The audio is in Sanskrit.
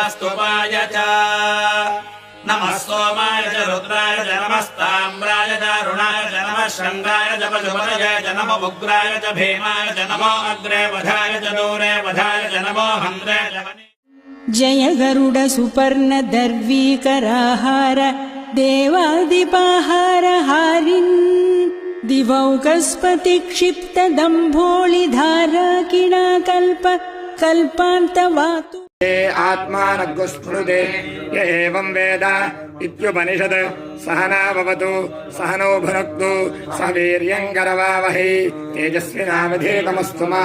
स्तुपाय च नमः सोमाय च रुद्राय च नमस्ताम्राय च अरुणाय च नमः शङ्गाय च पशुपतये च नमो उग्राय च भीमाय च नमो अग्रे वधाय च दूरे वधाय च नमो हन्त्रे च जय गरुड सुपर्ण दर्वीकराहार देवादिपाहार हारिन् दिवौकस्पति क्षिप्त दम्भोळिधारा किणाकल्प कल्पान्तवातु आत्मानगुस्मृते य एवं वेद इत्युपनिषत् सहना भवतु सहनौ भुनक्तु सह वीर्यं करवावहै तेजस्विनावधीतमस्तु मा